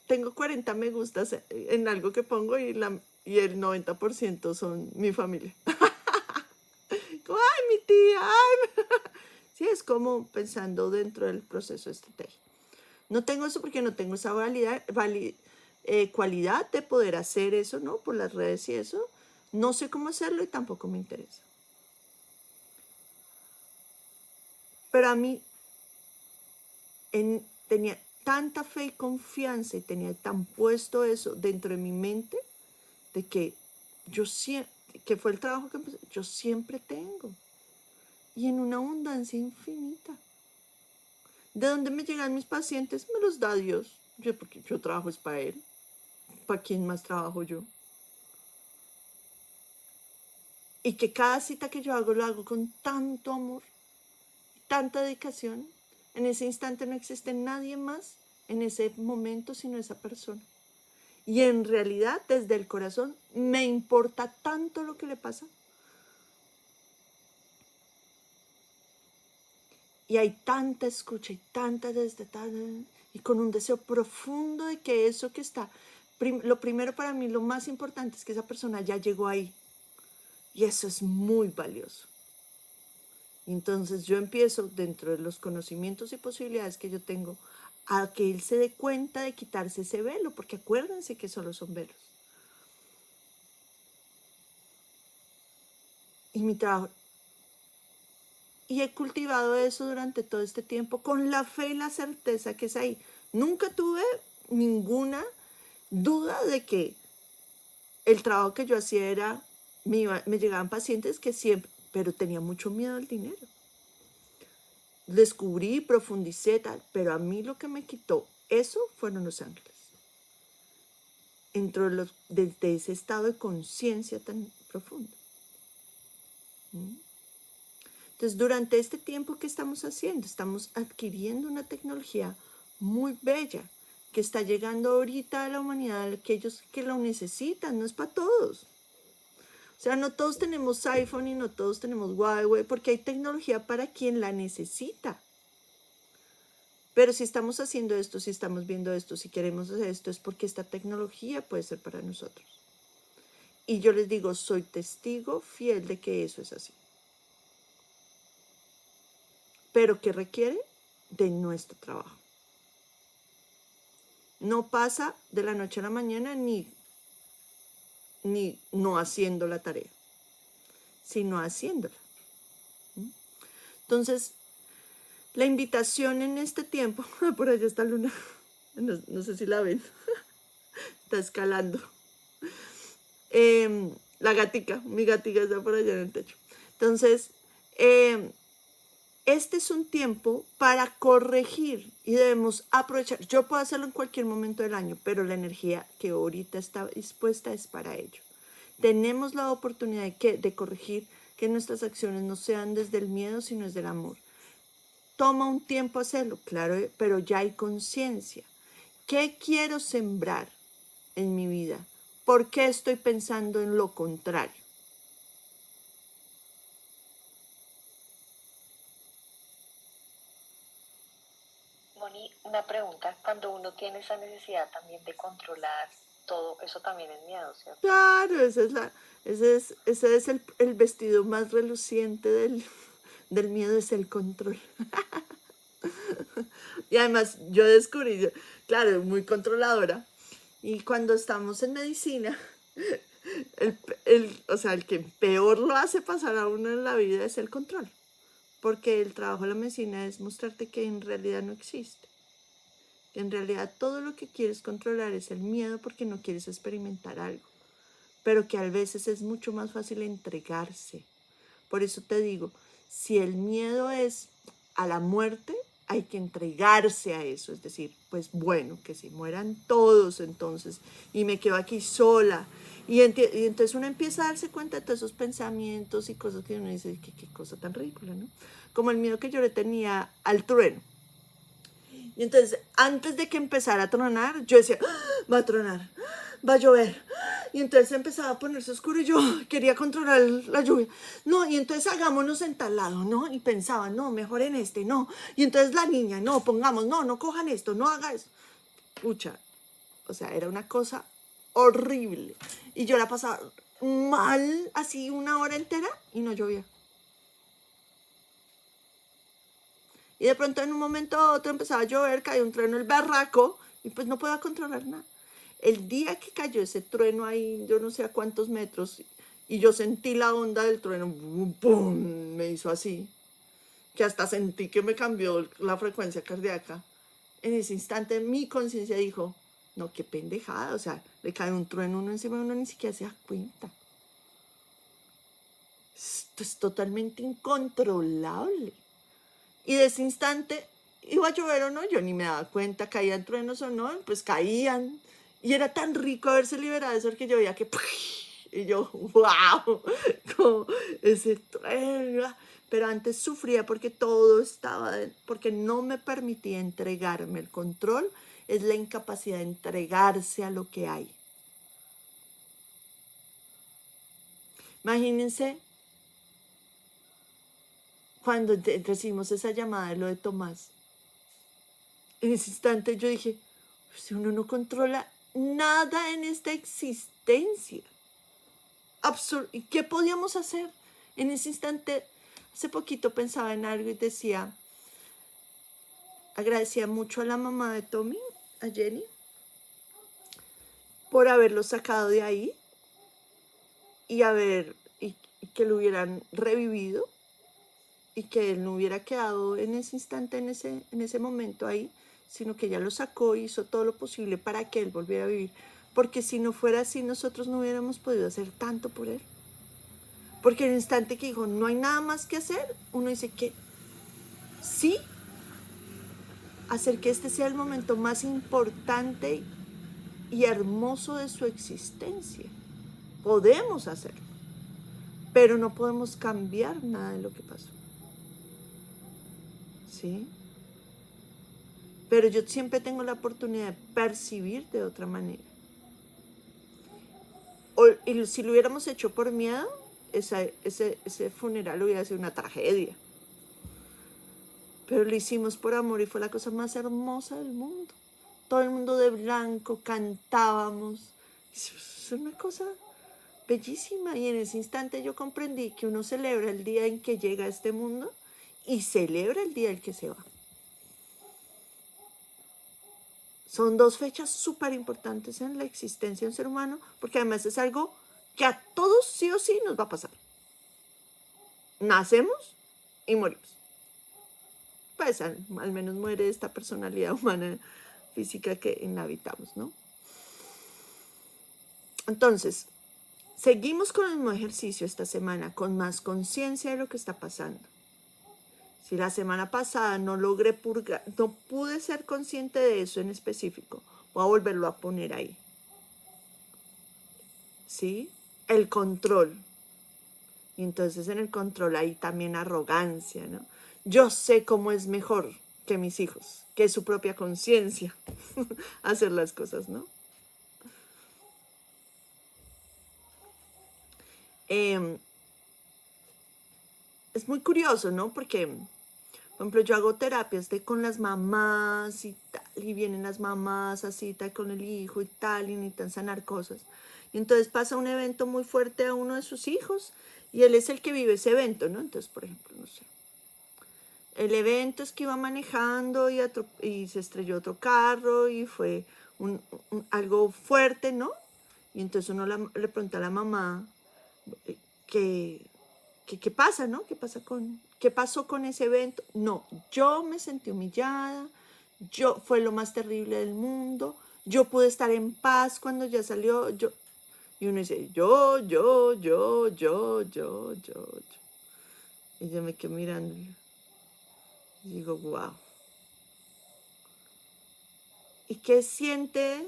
tengo 40 me gustas en algo que pongo y el 90% son mi familia. Como, ay, mi tía, ay. Sí, es como pensando dentro del proceso de estrategia. No tengo eso porque no tengo esa cualidad de poder hacer eso, ¿no? Por las redes y eso. No sé cómo hacerlo y tampoco me interesa. Pero a mí tenía tanta fe y confianza y tenía tan puesto eso dentro de mi mente de que yo siempre, que fue el trabajo que empecé, yo siempre tengo. Y en una abundancia infinita. ¿De dónde me llegan mis pacientes? Me los da Dios. Porque yo trabajo es para Él. ¿Para quién más trabajo yo? Y que cada cita que yo hago lo hago con tanto amor, tanta dedicación. En ese instante no existe nadie más en ese momento sino esa persona. Y en realidad, desde el corazón, me importa tanto lo que le pasa. Y hay tanta escucha y tanta desde y con un deseo profundo de que eso que está, lo primero para mí, lo más importante es que esa persona ya llegó ahí. Y eso es muy valioso. Entonces yo empiezo, dentro de los conocimientos y posibilidades que yo tengo, a que él se dé cuenta de quitarse ese velo, porque acuérdense que solo son velos. Y mi trabajo, y he cultivado eso durante todo este tiempo con la fe y la certeza que es ahí. Nunca tuve ninguna duda de que el trabajo que yo hacía era, me llegaban pacientes que siempre, pero tenía mucho miedo al dinero. Descubrí, profundicé tal, pero a mí lo que me quitó eso fueron los ángeles. Entró desde ese estado de conciencia tan profundo. Entonces, durante este tiempo, ¿qué estamos haciendo? Estamos adquiriendo una tecnología muy bella que está llegando ahorita a la humanidad, a aquellos que lo necesitan, no es para todos. O sea, no todos tenemos iPhone y no todos tenemos Huawei, porque hay tecnología para quien la necesita. Pero si estamos haciendo esto, si estamos viendo esto, si queremos hacer esto, es porque esta tecnología puede ser para nosotros. Y yo les digo, soy testigo fiel de que eso es así. Pero ¿qué requiere? De nuestro trabajo. No pasa de la noche a la mañana ni no haciendo la tarea, sino haciéndola. Entonces, la invitación en este tiempo, por allá está Luna, no sé si la ven, está escalando. La gatica, mi gatica está por allá en el techo. Entonces, este es un tiempo para corregir y debemos aprovechar. Yo puedo hacerlo en cualquier momento del año, pero la energía que ahorita está dispuesta es para ello. Tenemos la oportunidad de corregir que nuestras acciones no sean desde el miedo, sino desde el amor. Toma un tiempo hacerlo, claro, pero ya hay conciencia. ¿Qué quiero sembrar en mi vida? ¿Por qué estoy pensando en lo contrario? Moni, una pregunta, cuando uno tiene esa necesidad también de controlar todo, eso también es miedo, ¿cierto? Claro, ese es el vestido más reluciente del miedo, es el control. Y además yo descubrí, claro, muy controladora. Y cuando estamos en medicina, o sea, el que peor lo hace pasar a uno en la vida es el control. Porque el trabajo de la medicina es mostrarte que en realidad no existe. En realidad todo lo que quieres controlar es el miedo porque no quieres experimentar algo. Pero que a veces es mucho más fácil entregarse. Por eso te digo, si el miedo es a la muerte, hay que entregarse a eso. Es decir, pues bueno, que se mueran todos entonces y me quedo aquí sola. Y entonces uno empieza a darse cuenta de todos esos pensamientos y cosas que uno dice, qué cosa tan ridícula, ¿no? Como el miedo que yo le tenía al trueno. Y entonces, antes de que empezara a tronar, yo decía, ¡ah! Va a tronar, va a llover. Y entonces empezaba a ponerse oscuro y yo quería controlar la lluvia. No, y entonces hagámonos en tal lado, ¿no? Y pensaba, no, mejor en este, no. Y entonces la niña, no, pongamos, no cojan esto, no haga eso. Pucha, o sea, era una cosa horrible. Y yo la pasaba mal, así una hora entera y no llovía. Y de pronto en un momento u otro empezaba a llover, cayó un trueno, el barraco, y pues no podía controlar nada. El día que cayó ese trueno ahí, yo no sé a cuántos metros, y yo sentí la onda del trueno, ¡pum! Me hizo así, que hasta sentí que me cambió la frecuencia cardíaca. En ese instante mi conciencia dijo, no, qué pendejada, o sea, le cae un trueno uno encima, uno ni siquiera se da cuenta. Esto es totalmente incontrolable. Y de ese instante, iba a llover o no, yo ni me daba cuenta, caían truenos o no, pues caían. Y era tan rico haberse liberado de eso que yo veía que... Y yo, wow, como ese trueno. Pero antes sufría porque todo estaba, porque no me permitía entregarme el control es la incapacidad de entregarse a lo que hay. Imagínense cuando recibimos esa llamada de lo de Tomás. En ese instante yo dije, si uno no controla nada en esta existencia, ¿y qué podíamos hacer? En ese instante, hace poquito pensaba en algo y decía, agradecía mucho a la mamá de Tommy, a Jenny, por haberlo sacado de ahí y que lo hubieran revivido y que él no hubiera quedado en ese instante, en ese momento ahí, sino que ella lo sacó y hizo todo lo posible para que él volviera a vivir. Porque si no fuera así, nosotros no hubiéramos podido hacer tanto por él. Porque en el instante que dijo, no hay nada más que hacer, uno dice que sí, hacer que este sea el momento más importante y hermoso de su existencia. Podemos hacerlo, pero no podemos cambiar nada de lo que pasó. ¿Sí? Pero yo siempre tengo la oportunidad de percibir de otra manera. Y si lo hubiéramos hecho por miedo, ese funeral hubiera sido una tragedia. Pero lo hicimos por amor y fue la cosa más hermosa del mundo. Todo el mundo de blanco, cantábamos. Es una cosa bellísima. Y en ese instante yo comprendí que uno celebra el día en que llega a este mundo y celebra el día en que se va. Son dos fechas súper importantes en la existencia de un ser humano, porque además es algo que a todos sí o sí nos va a pasar. Nacemos y morimos. Pues al menos muere esta personalidad humana física que inhabitamos, ¿no? Entonces, seguimos con el mismo ejercicio esta semana, con más conciencia de lo que está pasando. Si la semana pasada no logré purgar, no pude ser consciente de eso en específico, voy a volverlo a poner ahí. ¿Sí? El control. Y entonces en el control hay también arrogancia, ¿no? Yo sé cómo es mejor que mis hijos, que su propia conciencia, hacer las cosas, ¿no? Es muy curioso, ¿no? Porque, por ejemplo, yo hago terapias con las mamás y tal, y vienen las mamás así, tal, con el hijo y tal, y necesitan sanar cosas. Y entonces pasa un evento muy fuerte a uno de sus hijos, y él es el que vive ese evento, ¿no? Entonces, por ejemplo, no sé. El evento es que iba manejando y se estrelló otro carro y fue algo fuerte, ¿no? Y entonces uno le pregunta a la mamá ¿qué pasa, no? ¿Qué pasó con ese evento? No, yo me sentí humillada, fue lo más terrible del mundo, yo pude estar en paz cuando ya salió, y uno dice, yo. Y yo me quedo mirando y digo, wow. ¿Y qué siente?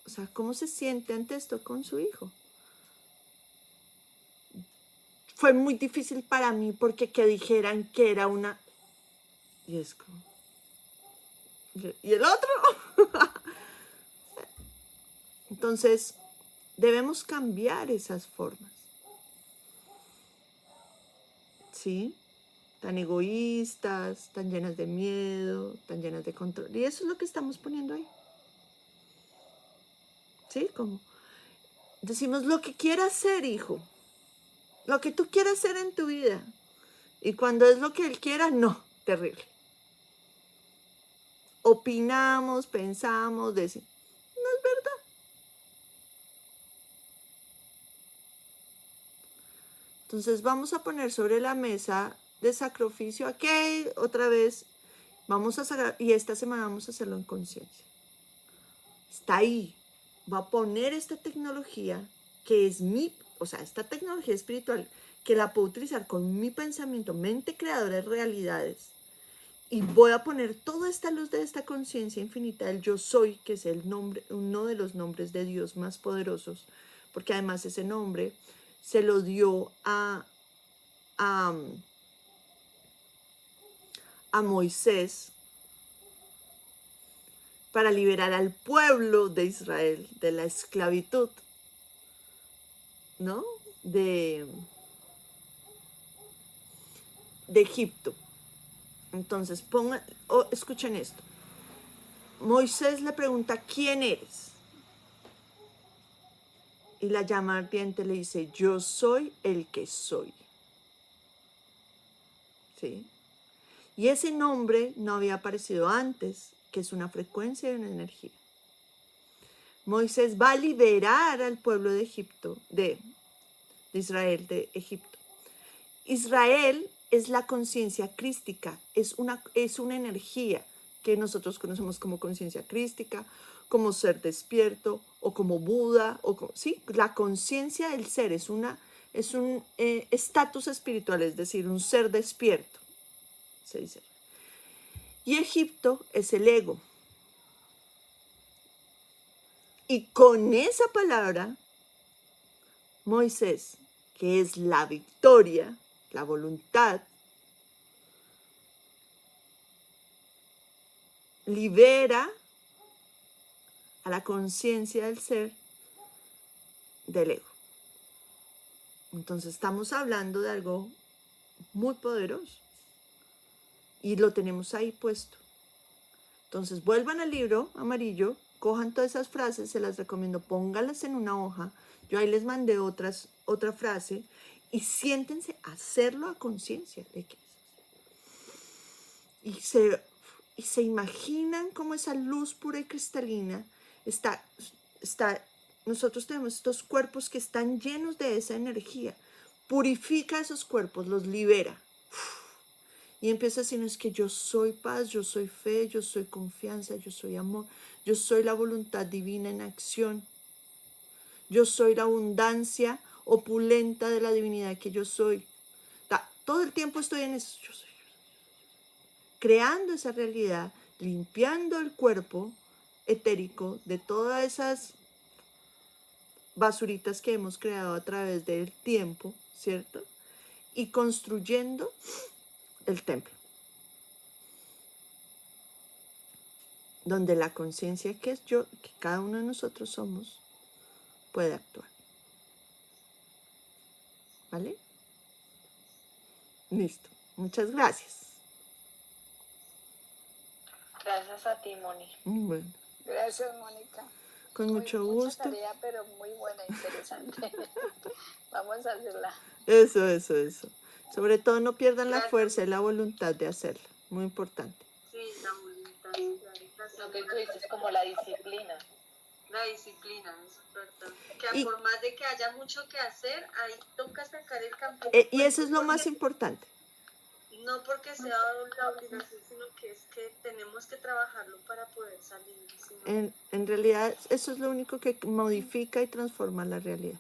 O sea, ¿cómo se siente ante esto con su hijo? Fue muy difícil para mí porque que dijeran que era una... Y es como... ¿Y el otro? Entonces, debemos cambiar esas formas. ¿Sí? Tan egoístas, tan llenas de miedo, tan llenas de control. Y eso es lo que estamos poniendo ahí. ¿Sí? Como decimos lo que quieras ser, hijo. Lo que tú quieras hacer en tu vida. Y cuando es lo que él quiera, no. Terrible. Opinamos, pensamos, decimos. No es verdad. Entonces vamos a poner sobre la mesa de sacrificio aquí otra vez. Vamos a sacar, y esta semana vamos a hacerlo en conciencia. Está ahí. Va a poner esta tecnología que es esta tecnología espiritual que la puedo utilizar con mi pensamiento, mente creadora de realidades. Y voy a poner toda esta luz de esta conciencia infinita del yo soy, que es el nombre, uno de los nombres de Dios más poderosos, porque además ese nombre se lo dio a Moisés para liberar al pueblo de Israel de la esclavitud, ¿no? De Egipto. Entonces, escuchen esto. Moisés le pregunta, ¿quién eres? Y la llama ardiente le dice, yo soy el que soy. ¿Sí? Y ese nombre no había aparecido antes, que es una frecuencia y una energía. Moisés va a liberar al pueblo de Egipto, de Israel, de Egipto. Israel es la conciencia crística, es una energía que nosotros conocemos como conciencia crística, como ser despierto o como Buda, ¿sí? La conciencia del ser es un estatus espiritual, es decir, un ser despierto, se dice. Y Egipto es el ego. Y con esa palabra, Moisés, que es la victoria, la voluntad, libera a la conciencia del ser del ego. Entonces estamos hablando de algo muy poderoso y lo tenemos ahí puesto. Entonces vuelvan al libro amarillo, cojan todas esas frases, se las recomiendo, pónganlas en una hoja. Yo ahí les mandé otra frase y siéntense a hacerlo a conciencia de qué es. Y se imaginan cómo esa luz pura y cristalina está, nosotros tenemos estos cuerpos que están llenos de esa energía. Purifica esos cuerpos, los libera. Y empieza a decir, es que yo soy paz, yo soy fe, yo soy confianza, yo soy amor, yo soy la voluntad divina en acción. Yo soy la abundancia opulenta de la divinidad que yo soy. Todo el tiempo estoy en eso, yo soy. Creando esa realidad, limpiando el cuerpo etérico de todas esas basuritas que hemos creado a través del tiempo, ¿cierto? Y construyendo el templo, donde la conciencia que es yo, que cada uno de nosotros somos, puede actuar. ¿Vale? Listo. Muchas gracias. Gracias a ti, Moni. Bueno. Gracias, Mónica. Con mucho gusto. Mucha tarea, pero muy buena, interesante. Vamos a hacerla. Eso. Sobre todo no pierdan la fuerza y la voluntad de hacerla. Muy importante. Sí, la voluntad. Lo que tú dices, como la disciplina. La disciplina es importante. Por más de que haya mucho que hacer, ahí toca sacar el campo. Y eso es lo más importante. No porque sea la obligación, sino que es que tenemos que trabajarlo para poder salir. ¿Sí? En realidad, eso es lo único que modifica y transforma la realidad.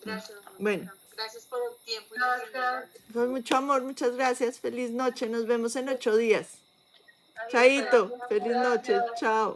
Gracias. Bueno. Gracias por el tiempo. Con mucho amor, muchas gracias. Feliz noche. Nos vemos en 8 días. Chaito. Feliz noche. Chao.